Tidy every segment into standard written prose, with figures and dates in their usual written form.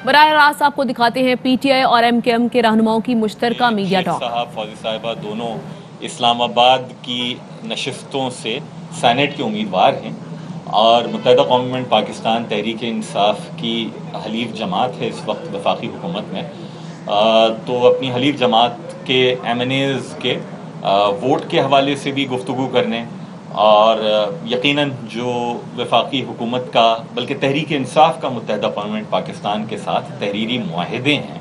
براہ راست آپ کو دکھاتے ہیں پی ٹی آئی اور ایم کے ایم کے رہنماؤں کی مشترکہ میڈیا ٹاک۔ صاحب فوزی صاحبہ دونوں اسلام آباد کی نشستوں سے سینٹ کے امیدوار ہیں اور متحدہ قومی مومنٹ پاکستان تحریک انصاف کی حلیف جماعت ہے اس وقت وفاقی حکومت میں، تو اپنی حلیف جماعت کے ایم این ایز کے ووٹ کے حوالے سے بھی گفتگو کرنے اور یقیناً جو وفاقی حکومت کا بلکہ تحریک انصاف کا متحدہ قومی مومنٹ پاکستان کے ساتھ تحریری معاہدے ہیں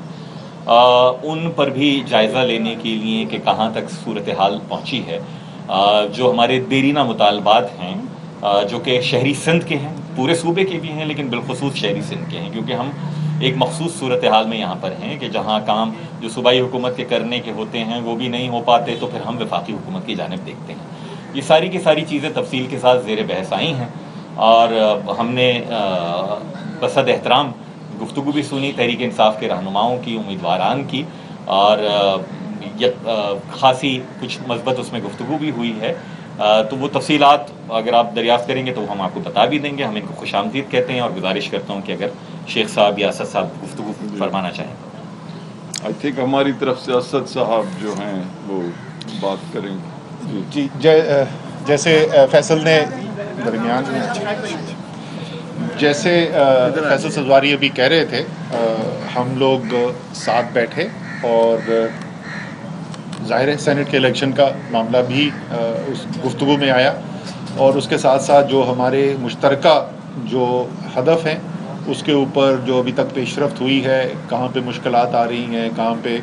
ان پر بھی جائزہ لینے کے لیے کہ کہاں تک صورتحال پہنچی ہے، جو ہمارے دیرینہ مطالبات ہیں جو کہ شہری سندھ کے ہیں، پورے صوبے کے بھی ہیں لیکن بالخصوص شہری سندھ کے ہیں، کیونکہ ہم ایک مخصوص صورتحال میں یہاں پر ہیں کہ جہاں کام جو صوبائی حکومت کے کرنے کے ہوتے ہیں وہ بھی نہیں ہو پاتے تو پھر ہم وفاقی حکومت کی جانب دیکھتے ہیں۔ یہ ساری کی ساری چیزیں تفصیل کے ساتھ زیر بحث آئی ہیں اور ہم نے بصد احترام گفتگو بھی سنی تحریک انصاف کے رہنماؤں کی، امیدواران کی، اور خاصی کچھ مثبت اس میں گفتگو بھی ہوئی ہے، تو وہ تفصیلات اگر آپ دریافت کریں گے تو ہم آپ کو بتا بھی دیں گے۔ ہم ان کو خوش آمدید کہتے ہیں اور گزارش کرتا ہوں کہ اگر شیخ صاحب یا اسد صاحب گفتگو فرمانا چاہیں۔ آئی تھنک ہماری طرف سے اسد صاحب جو ہیں وہ بات کریں گے۔ جی جیسے فیصل نے درمیان میں جیسے فیصل سزواری ابھی کہہ رہے تھے، ہم لوگ ساتھ بیٹھے اور ظاہر ہے سینٹ کے الیکشن کا معاملہ بھی اس گفتگو میں آیا، اور اس کے ساتھ ساتھ جو ہمارے مشترکہ جو ہدف ہیں اس کے اوپر جو ابھی تک پیش رفت ہوئی ہے، کہاں پہ مشکلات آ رہی ہیں، کہاں پہ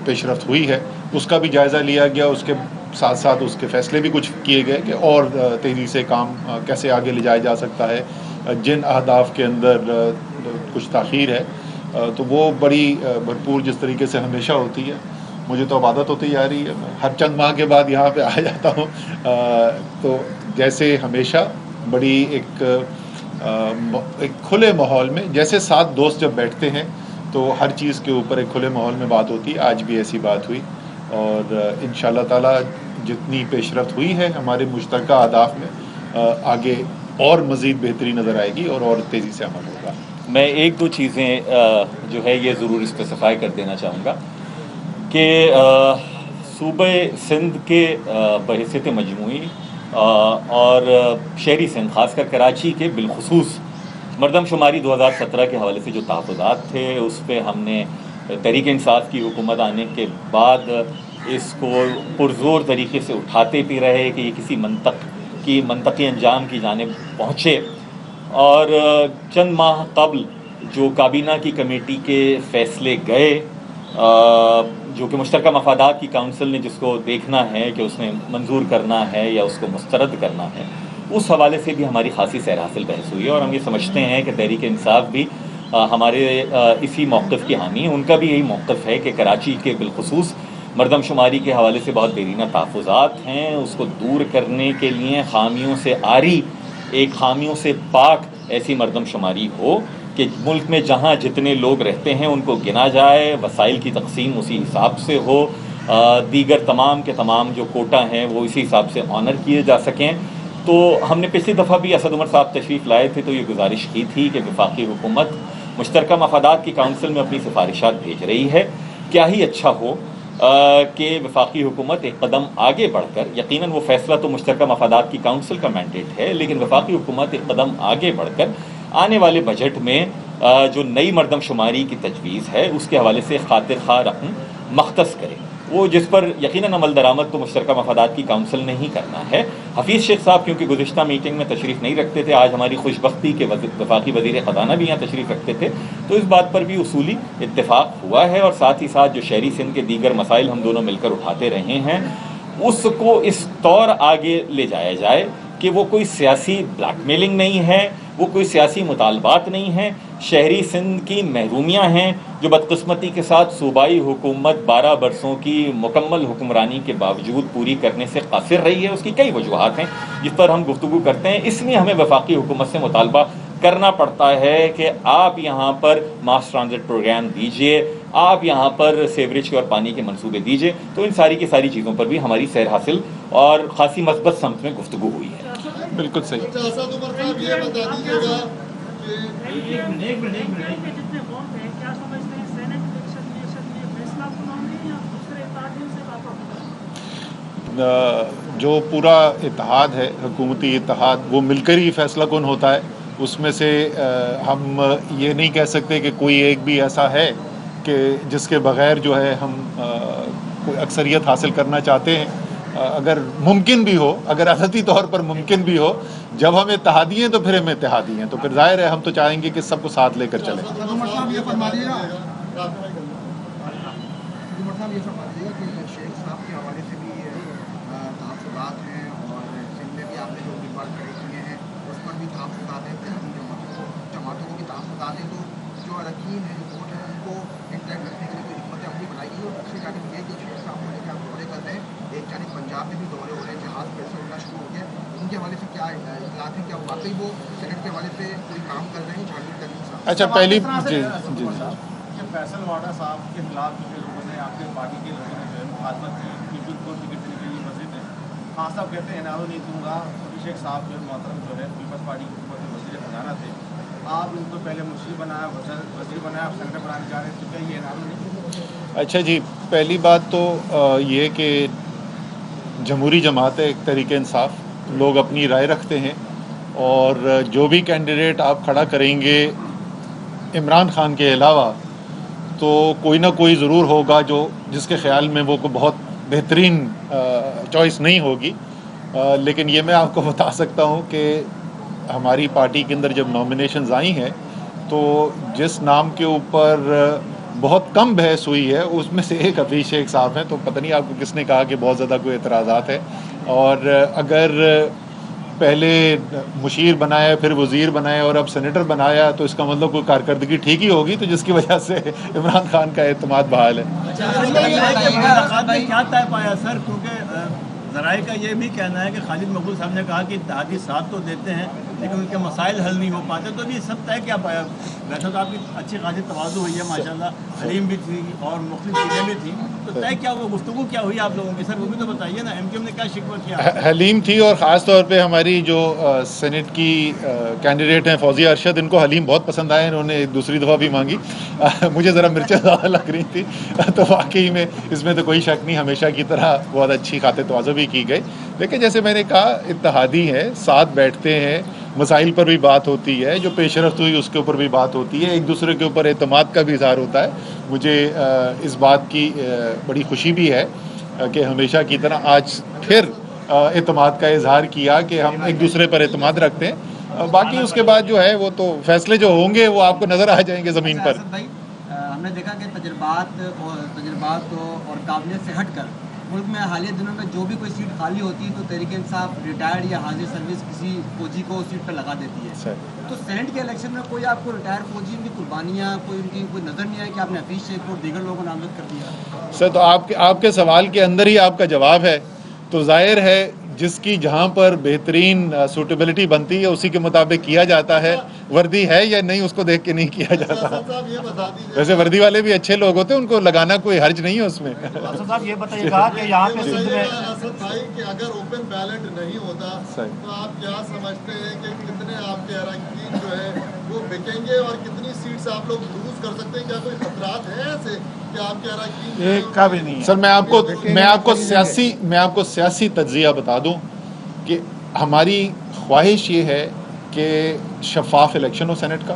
پیش رفت ہوئی ہے، اس کا بھی جائزہ لیا گیا۔ اس کے ساتھ ساتھ اس کے فیصلے بھی کچھ کیے گئے کہ اور تیزی سے کام کیسے آگے لے جایا جا سکتا ہے، جن اہداف کے اندر کچھ تاخیر ہے تو وہ بڑی بھرپور جس طریقے سے ہمیشہ ہوتی ہے۔ مجھے تو اب عادت ہوتی جا رہی ہے، میں ہر چند ماہ کے بعد یہاں پہ آ جاتا ہوں، تو جیسے ہمیشہ بڑی ایک کھلے ماحول میں، جیسے 7 دوست جب بیٹھتے ہیں تو ہر چیز کے اوپر ایک کھلے ماحول میں بات ہوتی ہے۔ آج بھی ایسی بات ہوئی اور انشاءاللہ تعالی جتنی پیش رفت ہوئی ہے ہمارے مشترکہ اہداف میں، آگے اور مزید بہتری نظر آئے گی اور تیزی سے عمل ہوگا۔ میں ایک دو چیزیں جو ہے یہ ضرور اسپیسیفائی کر دینا چاہوں گا کہ صوبہ سندھ کے بحیثیت مجموعی اور شہری سندھ خاص کر کراچی کے بالخصوص مردم شماری 2017 کے حوالے سے جو تحفظات تھے اس پہ ہم نے تحریک انصاف کی حکومت آنے کے بعد اس کو پرزور طریقے سے اٹھاتے بھی رہے کہ یہ کسی منطقی انجام کی جانب پہنچے، اور چند ماہ قبل جو کابینہ کی کمیٹی کے فیصلے گئے جو کہ مشترکہ مفادات کی کونسل نے جس کو دیکھنا ہے کہ اس نے منظور کرنا ہے یا اس کو مسترد کرنا ہے، اس حوالے سے بھی ہماری خاصی سیر حاصل بحث ہوئی ہے، اور ہم یہ سمجھتے ہیں کہ تحریک انصاف بھی ہمارے اسی موقف کی حامی ہے۔ ان کا بھی یہی موقف ہے کہ کراچی کے بالخصوص مردم شماری کے حوالے سے بہت دیرینہ تحفظات ہیں، اس کو دور کرنے کے لیے خامیوں سے عاری ایک خامیوں سے پاک ایسی مردم شماری ہو کہ ملک میں جہاں جتنے لوگ رہتے ہیں ان کو گنا جائے، وسائل کی تقسیم اسی حساب سے ہو، دیگر تمام کے تمام جو کوٹا ہیں وہ اسی حساب سے آنر کیے جا سکیں۔ تو ہم نے پچھلی دفعہ بھی اسد عمر صاحب تشریف لائے تھے تو یہ گزارش کی تھی کہ وفاقی حکومت مشترکہ مفادات کی کونسل میں اپنی سفارشات بھیج رہی ہے، کیا ہی اچھا ہو کہ وفاقی حکومت ایک قدم آگے بڑھ کر، یقیناً وہ فیصلہ تو مشترکہ مفادات کی کونسل کا مینڈیٹ ہے، لیکن وفاقی حکومت ایک قدم آگے بڑھ کر آنے والے بجٹ میں جو نئی مردم شماری کی تجویز ہے اس کے حوالے سے خاطر خواہ رقم مختص کرے، وہ جس پر یقیناً عمل درآمد تو مشترکہ مفادات کی کونسل نے ہی کرنا ہے۔ حفیظ شیخ صاحب کیونکہ گزشتہ میٹنگ میں تشریف نہیں رکھتے تھے، آج ہماری خوش بختی کہ وفاقی وزیر خزانہ بھی یہاں تشریف رکھتے تھے، تو اس بات پر بھی اصولی اتفاق ہوا ہے، اور ساتھ ہی ساتھ جو شہری سندھ کے دیگر مسائل ہم دونوں مل کر اٹھاتے رہے ہیں اس کو اس طور آگے لے جایا جائے کہ وہ کوئی سیاسی بلیک میلنگ نہیں ہے، وہ کوئی سیاسی مطالبات نہیں ہیں، شہری سندھ کی محرومیاں ہیں جو بدقسمتی کے ساتھ صوبائی حکومت 12 برسوں کی مکمل حکمرانی کے باوجود پوری کرنے سے قاصر رہی ہے۔ اس کی کئی وجوہات ہیں جس پر ہم گفتگو کرتے ہیں، اس لیے ہمیں وفاقی حکومت سے مطالبہ کرنا پڑتا ہے کہ آپ یہاں پر ماس ٹرانزٹ پروگرام دیجئے، آپ یہاں پر سیوریج کے اور پانی کے منصوبے دیجئے، تو ان ساری کی ساری چیزوں پر بھی ہماری سیر حاصل اور خاصی مثبت سمت میں گفتگو ہوئی ہے۔ بالکل صحیح۔ اسد عمر صاحب یہ بتا دیجیے گا کہ जितने फॉर्म थे, क्या समझते हैं सेनेट इलेक्शन में फैसला सुनाएंगे या दूसरे इत्तेहादियों से बातों होगा? जो पूरा इत्तेहाद है, हुकूमती इत्तेहाद, वो मिलकर ही फैसला कौन होता है। उसमें से हम ये नहीं कह सकते कि कोई एक भी ऐसा है कि जिसके बग़ैर जो है हम कोई अक्सरियत हासिल करना चाहते हैं। अगर मुमकिन भी हो, अगर अदती तौर पर मुमकिन भी हो, जब हम इत्तेहादी हैं तो फिर हम इत्तेहादी हैं, तो फिर ज़ाहिर है हम तो चाहेंगे कि सबको साथ लेकर चलें। पंजाब में भी दौरे हो रहे हैं, जहाज फिर से उड़ना शुरू हो गया, उनके हवाले से क्या इतलात है, क्या वाकई वो सेनेट के हवाले से कोई काम कर रहे हैं? जहांगीर तरीन साहब, अच्छा, पहली जी फैसल वाडा साहब के खिलाफ जो लोगों ने, आपके पार्टी के लोगों ने जो है मुखालफत की, पीपल्स को टिकट देने के लिए मस्जिद है, खान साहब कहते हैं एनआरओ नहीं दूंगा। अभिषेक साहब जो मोहतरम जो है पीपल्स पार्टी के ऊपर वज़ीर ख़जाना थे, आप उनको पहले मुशीर बनाया, वज़ीर बनाया, आप सेनेटर बनाने जा रहे हैं, तो क्या ये एनआरओ नहीं? अच्छा जी, पहली बात तो ये कि जमहूरी जमात है, एक तरीके इंसाफ, लोग अपनी राय रखते हैं और जो भी कैंडिडेट आप खड़ा करेंगे इमरान खान के अलावा तो कोई ना कोई ज़रूर होगा जो जिसके ख़्याल में वो को बहुत बेहतरीन चॉइस नहीं होगी। लेकिन ये मैं आपको बता सकता हूँ कि हमारी पार्टी के अंदर जब नॉमिनेशंस आई हैं तो जिस नाम के ऊपर बहुत कम बहस हुई है उसमें से एक अभिषेक साहब हैं। तो पता नहीं आपको किसने कहा कि बहुत ज़्यादा कोई एतराज़ात है, और अगर पहले मुशीर बनाया फिर वज़ीर बनाया और अब सेनेटर बनाया तो इसका मतलब कोई कारकर्दगी ठीक ही होगी, तो जिसकी वजह से इमरान खान का एतमाद बहाल है। क्या तय पाया सर, क्योंकि ज़राए का ये भी कहना है कि खालिद मकबूल साहब ने कहा कि इत्तेहादी साथ तो देते हैं लेकिन उनके मसाइल हल नहीं हो पाते, तो ये सब तय क्या पाया? वैसे तो आपकी अच्छी खासी तवाज़ु हुई है माशाल्लाह, हलीम भी थी और मुख्तलिफ चीज़ें भी थी, तो तय क्या हुआ, गुफ्तगू क्या हुई आप लोगों की? सर वो भी तो बताइए ना, एमक्यूएम ने क्या शिकवा किया? हलीम थी, और ख़ास तौर पे हमारी जो सेनेट की कैंडिडेट हैं फौजिया अरशद, इनको हलीम बहुत पसंद आया, इन्होंने दूसरी दफ़ा भी मांगी। मुझे ज़रा मिर्चें ज़्यादा लग रही थी, तो वाकई में इसमें तो कोई शक नहीं, हमेशा की तरह बहुत अच्छी खाते तवाज़ु भी की गई। लेकिन जैसे मैंने कहा, इत्तेहादी हैं, साथ बैठते हैं, मसाइल पर भी बात होती है, जो पेशरफ्त हुई उसके ऊपर भी बात होती है, एक दूसरे के ऊपर एतमाद का भी इज़हार होता है। मुझे इस बात की बड़ी खुशी भी है कि हमेशा की तरह आज फिर एतमाद का इजहार किया कि हम एक दूसरे पर एतमाद रखते हैं। बाकी उसके बाद जो है वो तो फैसले जो होंगे वो आपको नज़र आ जाएंगे ज़मीन पर। हमने देखा कि तजर्बात और काबिलियत से हटकर मुल्क में हालिया दिनों में जो भी कोई सीट खाली होती है तो तहरीक इंसाफ रिटायर्ड या हाजिर सर्विस किसी फौजी को सीट पर लगा देती है। तो सेनेट के इलेक्शन में कोई आपको रिटायर्ड फौजी की कुर्बानियाँ उनकी कोई नज़र नहीं आया कि आपने हफीज़ शेख और दीगर लोगों को नामजद कर दिया? सर, तो आपके सवाल के अंदर ही आपका जवाब है। तो जाहिर है जिसकी जहाँ पर बेहतरीन सूटेबिलिटी बनती है उसी के मुताबिक किया जाता है। वर्दी है या नहीं उसको देख के नहीं किया जाता। वैसे वर्दी वाले भी अच्छे लोग होते हैं, उनको लगाना कोई हर्ज नहीं है उसमें। साहब ये बताइएगा कि यहाँ पे सिंध में कि अगर ओपन बैलेट नहीं होता तो आप क्या समझते हैं कि कितने आपके अरकान जो है वो बिकेंगे और कितनी सीट्स आप लोग लूज कर सकते हैं? क्या कोई खतरात है ऐसे कि आपके अरकान एक का भी नहीं? सर, मैं आपको सियासी तज्जिया बता दूं कि हमारी ख्वाहिश ये है कि शफाफ इलेक्शन हो सेनेट का।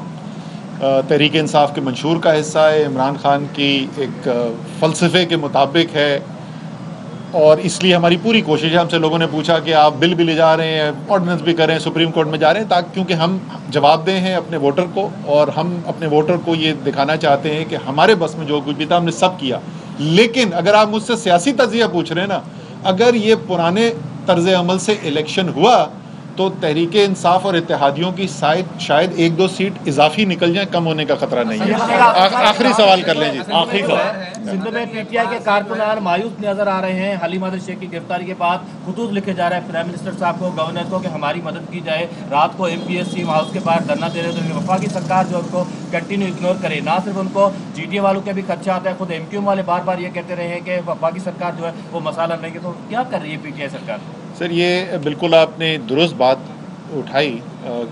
तहरीक इंसाफ के मंशूर का हिस्सा है, इमरान खान की एक फ़लसफ़े के मुताबिक है, और इसलिए हमारी पूरी कोशिश है। हमसे लोगों ने पूछा कि आप बिल भी ले जा रहे हैं, ऑर्डिनेंस भी कर रहे हैं, सुप्रीम कोर्ट में जा रहे हैं, ताकि क्योंकि हम जवाबदेह हैं अपने वोटर को, और हम अपने वोटर को ये दिखाना चाहते हैं कि हमारे बस में जो कुछ भी था हमने सब किया। लेकिन अगर आप मुझसे सियासी तज्जिया पूछ रहे हैं ना, अगर ये पुराने तर्ज अमल से इलेक्शन हुआ तो तहरीक इंसाफ और इत्तेहादियों की शायद 1-2 सीट इजाफी निकल जाए, कम होने का खतरा नहीं है। आखिरी सवाल कर लें जी। आखिरी सवाल। सिंध में पीटीआई के कारकुनान मायूस नजर आ रहे हैं। हलीम शेख की गिरफ्तारी के बाद खतूत लिखे जा रहे हैं प्राइम मिनिस्टर साहब को, गवर्नर को, कि हमारी मदद की जाए। रात को MPSC हाउस के बाहर धरना दे रहे थे। वफाकी सरकार जो उनको कंटिन्यू इग्नोर करे, ना सिर्फ उनको GTA वालों के भी खर्चा आता है, खुद MQM वाले बार बार ये कहते रहे हैं कि वफाकी सरकार जो है वो मसाला लेंगे। तो क्या कर रही है PTI सरकार? सर, ये बिल्कुल आपने दुरुस्त बात उठाई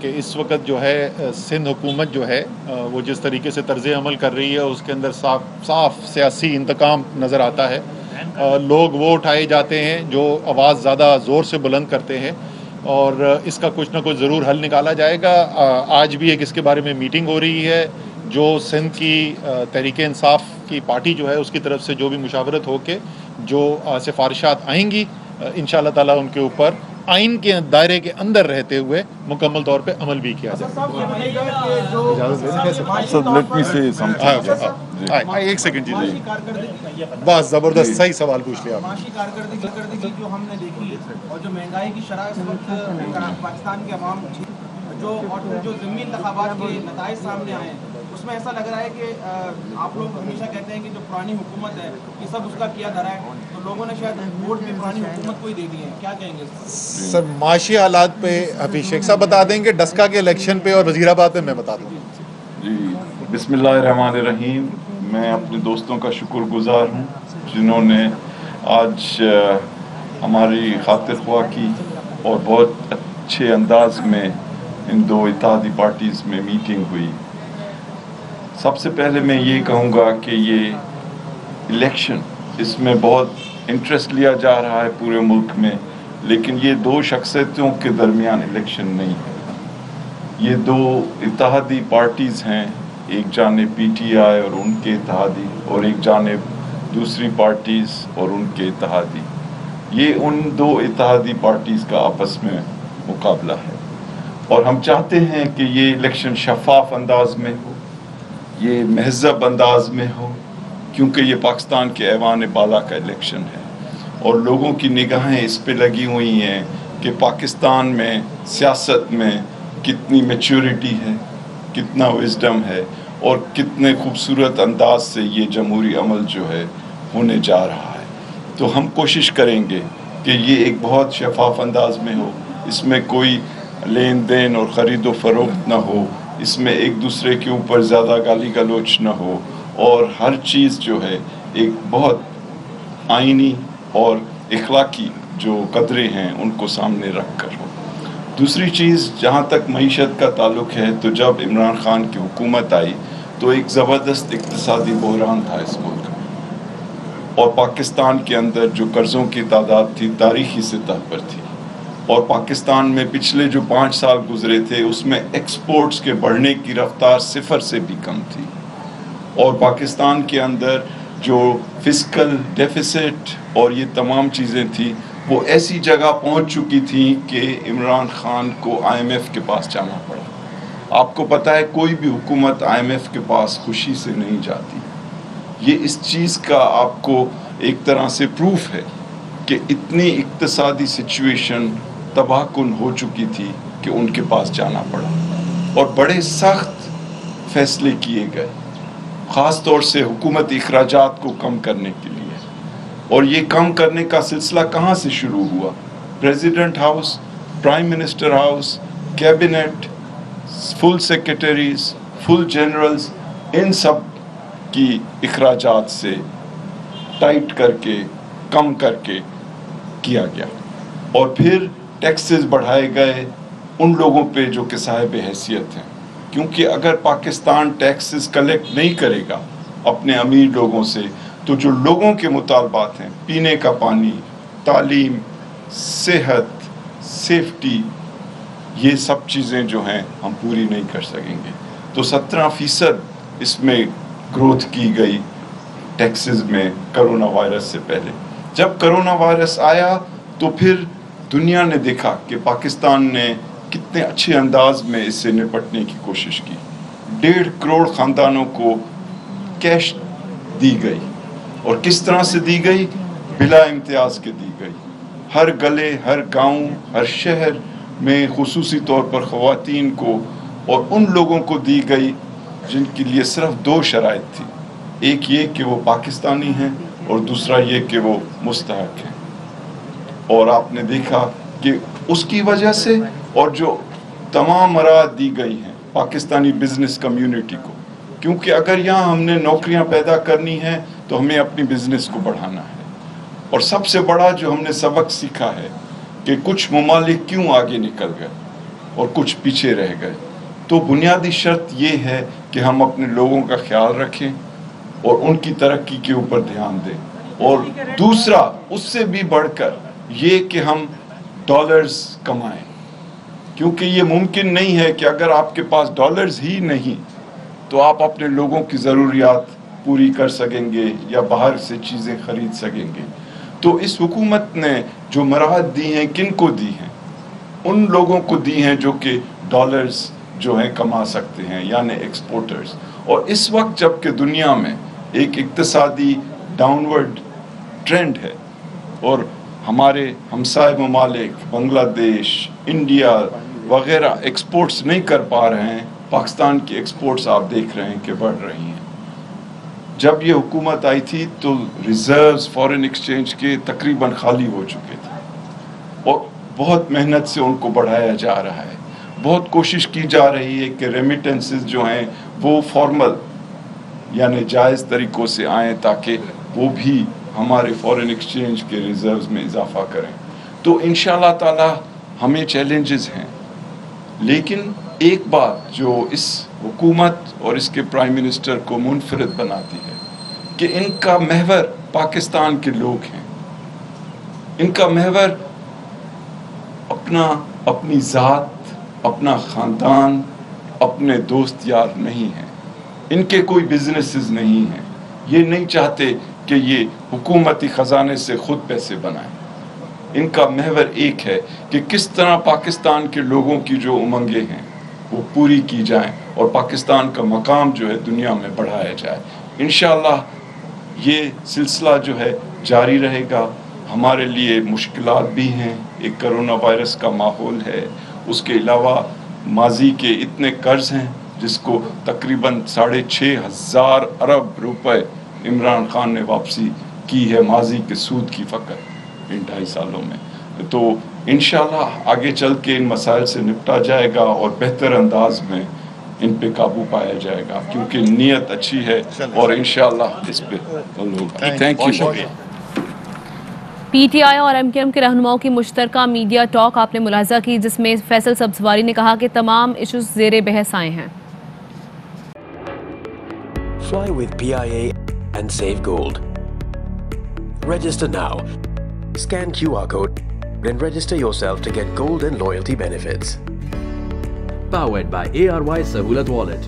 कि इस वक्त जो है सिंध हुकूमत जो है वो जिस तरीके से तर्ज़ अमल कर रही है उसके अंदर साफ सियासी इंतकाम नज़र आता है। लोग वो उठाए जाते हैं जो आवाज़ ज़्यादा ज़ोर से बुलंद करते हैं और इसका कुछ ना कुछ ज़रूर हल निकाला जाएगा। आज भी एक इसके बारे में मीटिंग हो रही है जो सिंध की तहरीक इंसाफ की पार्टी जो है उसकी तरफ से जो भी मुशावरत हो के जो सिफारिशात आएंगी इंशाअल्लाह ताला उनके ऊपर आइन के दायरे के अंदर रहते हुए मुकम्मल तौर पे अमल भी किया जाए। लेट मी से समथिंग। एक सेकंड जी, बस ज़बरदस्त सही सवाल पूछ लिया। माशी कारकर्दगी जो हमने देखी और जो महंगाई की शरह इस वक्त पाकिस्तान के अवाम जो ज़मीनी इंतखाबात के नताइज सामने आए हैं उसमें ऐसा लग रहा है कि आप लोग हमेशा कहते हैं कि जो पुरानी हुकूमत है कि सब उसका किया धरा है, तो लोगों ने शायद वोट भी पुरानी हुकूमत को ही दे दिए हैं, क्या कहेंगे सर? माशी हालात पे अभी शेख साहब बता देंगे, डस्का के इलेक्शन पे और वजीराबाद पे मैं बता दूँगा। जी, बिस्मिल्लाहिर्रहमानिर्रहीम। मैं अपने दोस्तों का शुक्रगुजार हूँ जिन्होंने आज हमारी खातिर ख्वाह की और बहुत अच्छे अंदाज में इन दो इत्तेहादी पार्टीज़ में मीटिंग हुई। सबसे पहले मैं ये कहूँगा कि ये इलेक्शन इसमें बहुत इंटरेस्ट लिया जा रहा है पूरे मुल्क में, लेकिन ये दो शख्सियतों के दरमियान इलेक्शन नहीं है। ये दो इत्तेहादी पार्टीज़ हैं, एक जानिब PTI और उनके इत्तेहादी और एक जानिब दूसरी पार्टीज़ और उनके इत्तेहादी। ये उन दो इत्तेहादी पार्टीज़ का आपस में मुकाबला है और हम चाहते हैं कि ये इलेक्शन शफाफ अंदाज में हो, ये महज़ब अंदाज में हो, क्योंकि ये पाकिस्तान के ऐवान बाला का इलेक्शन है और लोगों की निगाहें इस पे लगी हुई हैं कि पाकिस्तान में सियासत में कितनी मैच्योरिटी है, कितना विजडम है और कितने खूबसूरत अंदाज से ये जमहूरी अमल जो है होने जा रहा है। तो हम कोशिश करेंगे कि ये एक बहुत शफाफ अंदाज में हो, इसमें कोई लेन देन और ख़रीदो फरोख्त ना हो, इसमें एक दूसरे के ऊपर ज़्यादा गाली गलोच न हो और हर चीज़ जो है एक बहुत आइनी और इखलाकी जो कदरें हैं उनको सामने रख कर हो। दूसरी चीज़, जहाँ तक मईशत का ताल्लुक है, तो जब इमरान खान की हुकूमत आई तो एक ज़बरदस्त इक़्तिसादी बहरान था इस मुल्क में और पाकिस्तान के अंदर जो कर्ज़ों की तादाद थी तारीख़ी सतह पर थी और पाकिस्तान में पिछले जो 5 साल गुजरे थे उसमें एक्सपोर्ट्स के बढ़ने की रफ्तार 0 से भी कम थी और पाकिस्तान के अंदर जो फिस्कल डेफिसिट और ये तमाम चीज़ें थी वो ऐसी जगह पहुंच चुकी थी कि इमरान खान को IMF के पास जाना पड़ा। आपको पता है कोई भी हुकूमत IMF के पास खुशी से नहीं जाती। ये इस चीज़ का आपको एक तरह से प्रूफ है कि इतनी इक्तिसादी सिचुएशन तबाहकुन हो चुकी थी कि उनके पास जाना पड़ा और बड़े सख्त फैसले किए गए, ख़ास तौर से हुकूमती अखराजात को कम करने के लिए। और ये कम करने का सिलसिला कहाँ से शुरू हुआ? President house, prime minister house, cabinet, full secretaries, full generals, इन सब की अखराजात से टाइट करके कम करके किया गया और फिर टैक्सेस बढ़ाए गए उन लोगों पे जो कि साहिब हैसियत हैं, क्योंकि अगर पाकिस्तान टैक्सेस कलेक्ट नहीं करेगा अपने अमीर लोगों से तो जो लोगों के मुतालबात हैं, पीने का पानी, तालीम, सेहत, सेफ्टी, ये सब चीज़ें जो हैं हम पूरी नहीं कर सकेंगे। तो 17% इसमें ग्रोथ की गई टैक्सेस में कोरोना वायरस से पहले। जब कोरोना वायरस आया तो फिर दुनिया ने देखा कि पाकिस्तान ने कितने अच्छे अंदाज में इससे निपटने की कोशिश की। 1.5 करोड़ ख़ानदानों को कैश दी गई और किस तरह से दी गई? बिला इम्तियाज़ के दी गई। हर गले, हर गांव, हर शहर में खुसूसी तौर पर ख़वातीन को और उन लोगों को दी गई जिनके लिए सिर्फ 2 शराइत थी, एक ये कि वो पाकिस्तानी हैं और दूसरा ये कि वो मुस्तहक हैं। और आपने देखा कि उसकी वजह से और जो तमाम मराद दी गई हैं पाकिस्तानी बिज़नेस कम्युनिटी को, क्योंकि अगर यहाँ हमने नौकरियाँ पैदा करनी हैं तो हमें अपनी बिज़नेस को बढ़ाना है। और सबसे बड़ा जो हमने सबक सीखा है कि कुछ ममालिक क्यों आगे निकल गए, اور کچھ پیچھے رہ گئے. تو بنیادی شرط یہ ہے کہ ہم اپنے لوگوں کا خیال رکھیں اور ان کی ترقی کے اوپر دھیان دیں. اور دوسرا اس سے بھی بڑھ کر یہ کہ ہم ڈالرز کمائیں، کیونکہ یہ ممکن نہیں ہے کہ اگر آپ کے پاس ڈالرز ہی نہیں تو آپ اپنے لوگوں کی ضروریات پوری کر سکیں گے یا باہر سے چیزیں خرید سکیں گے. تو اس حکومت نے جو مراحت دی ہیں کن کو دی ہیں؟ ان لوگوں کو دی ہیں جو کہ ڈالرز جو ہیں کما سکتے ہیں، یعنی ایکسپورٹرز. اور اس وقت جب کہ دنیا میں ایک اقتصادی ڈاؤنورڈ ٹرینڈ ہے اور ہمارے ہمسائے ممالک بنگلہ دیش، انڈیا وغیرہ ایکسپورٹس نہیں کر پا رہے ہیں، پاکستان کی ایکسپورٹس آپ دیکھ رہے ہیں کہ بڑھ رہی ہیں. جب یہ حکومت آئی تھی تو ریزروز فارن ایکسچینج کے تقریباً خالی ہو چکے تھے اور بہت محنت سے ان کو بڑھایا جا رہا ہے. بہت کوشش کی جا رہی ہے کہ ریمیٹنسز جو ہیں وہ فارمل یعنی جائز طریقوں سے آئیں تاکہ وہ بھی ہمارے فارن ایکسچینج کے ریزروز میں اضافہ کریں. تو انشاءاللہ تعالی ہمیں چیلنجز ہیں، لیکن ایک بات جو اس حکومت اور اس کے پرائم منسٹر کو منفرد بناتی ہے کہ ان کا محور پاکستان کے لوگ ہیں. ان کا محور اپنی ذات، اپنا خاندان، اپنے دوست یار نہیں ہیں. ان کے کوئی بزنسز نہیں ہیں. یہ نہیں چاہتے کہ یہ حکومتی خزانے سے خود پیسے بنائیں. ان کا محور ایک ہے کہ کس طرح پاکستان کے لوگوں کی جو امنگیں ہیں وہ پوری کی جائیں اور پاکستان کا مقام جو ہے دنیا میں بڑھایا جائے. انشاءاللہ یہ سلسلہ جو ہے جاری رہے گا. ہمارے لیے مشکلات بھی ہیں، ایک کرونا وائرس کا ماحول ہے، اس کے علاوہ ماضی کے اتنے قرض ہیں جس کو تقریباً 6,500 ارب روپے عمران خان نے واپسی کی ہے ماضی کے سود کی فقط ان 2.5 سالوں میں. تو انشاءاللہ آگے چل کے ان مسائل سے نپٹا جائے گا اور بہتر انداز میں ان پہ قابو پایا جائے گا کیونکہ نیت اچھی ہے اور انشاءاللہ اس پہ thank you. P T I اور ایم کیو ایم کے رہنماؤں کی مشترکہ میڈیا ٹاک آپ نے ملاحظہ کی، جس میں فیصل سبزواری نے کہا کہ تمام ایشوز زیر بحث آئے ہیں. Fly with PIA and save gold. Register now. Scan QR code and register yourself to get gold and loyalty benefits. Powered by ARY Sahulat Wallet.